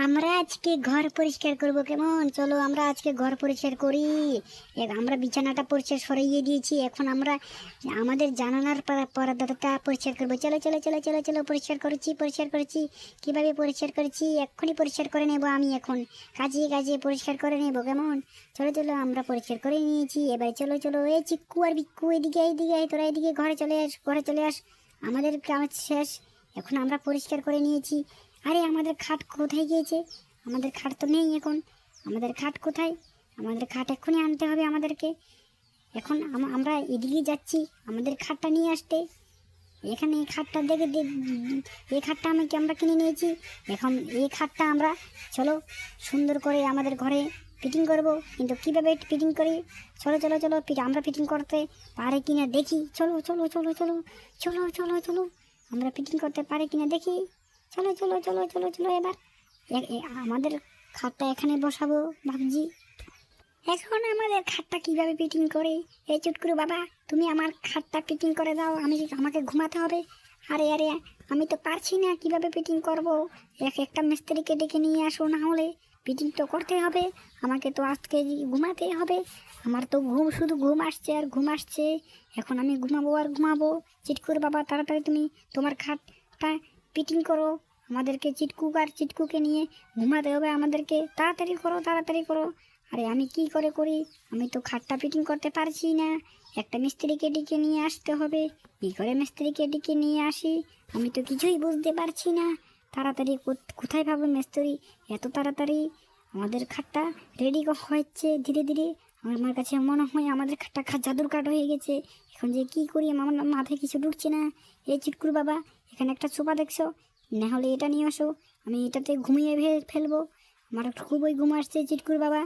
আমরা আজকে ঘর পরিষ্কার করব, কেমন? চলো আমরা আজকে ঘর পরিষ্কার করি। আমরা বিছানাটা পরিষ্কার সরিয়ে দিয়েছি, এখন আমরা আমাদের জানালার পর্দাটা পরিষ্কার করবো। চলো চলো চলো চলো চলো, পরিষ্কার করেছি। কিভাবে পরিষ্কার করেছি এক্ষুনি পরিষ্কার করে নেব। আমি এখন কাজিয়ে পরিষ্কার করে নেব, কেমন? চলো চলো, আমরা পরিষ্কার করে নিয়েছি। এবারে চলো চলো, এই চিক্কু আর বিক্কু এদিকে তোরা এদিকে ঘরে চলে আস। আমাদের কাজ শেষ, এখন আমরা পরিষ্কার করে নিয়েছি। আরে আমাদের খাট কোথায় গিয়েছে? আমাদের খাট তো নেই এখন। আমাদের খাট কোথায়? আমাদের খাট এক্ষুনি আনতে হবে আমাদেরকে। এখন আমরা এদিকে যাচ্ছি আমাদের খাটটা নিয়ে আসতে। এখানে এই খাটটা এই খাটটা আমরা কিনে নিয়েছি। এখন এই খাটটা আমরা চলো সুন্দর করে আমাদের ঘরে ফিটিং করব। কিন্তু কীভাবে ফিটিং করি? চলো চলো চলো, আমরা ফিটিং করতে পারে কিনা দেখি। চলো চলো চলো চলো চলো চলো চলো, আমরা ফিটিং করতে পারে কিনা দেখি। চলো চলো চলো চলো চলো, এবার আমাদের খাটটা এখানে বসাবো ভাবছি। এখন আমাদের খাটটা কিভাবে ফিটিং করে? এই চুটকুরু বাবা, তুমি আমার খাটটা ফিটিং করে দাও, আমাকে ঘুমাতে হবে। আরে আরে, আমি তো পারছি না, কিভাবে ফিটিং করব? একটা মিস্ত্রিকে ডেকে নিয়ে আসো, না হলে ফিটিং তো করতে হবে। আমাকে তো আজকে ঘুমাতে হবে। আমার তো শুধু ঘুম আসছে আর ঘুম আসছে। এখন আমি ঘুমাবো আর ঘুমাবো। চিটকুর বাবা, তাড়াতাড়ি তুমি তোমার খাটটা ফিটিং করো। আমাদেরকে চিটকুকে নিয়ে ঘুমাতে হবে আমাদেরকে। তাড়াতাড়ি করো। আরে আমি কি করে করি? আমি তো খাটটা ফিটিং করতে পারছি না। একটা মিস্ত্রিকে ডেকে নিয়ে আসতে হবে। কী করে মিস্ত্রিকে ডেকে নিয়ে আসি? আমি তো কিছুই বুঝতে পারছি না। তাড়াতাড়ি কোথায় পাবো মিস্ত্রি? এত তাড়াতাড়ি আমাদের খাটটা রেডি হচ্ছে ধীরে ধীরে। আমার কাছে মনে হয় আমাদের খাটটা জাদুর কাঠ হয়ে গেছে। এখন যে কি করি, আমার মাথায় কিছু ঢুকছে না। এই চিটকুর বাবা, এখানে একটা সোফা দেখছো? না হলে এটা নিয়ে আসো, আমি এটাতে ঘুমিয়ে ফেলবো। আমার খুবই ঘুম আসছে চিটকুর বাবা।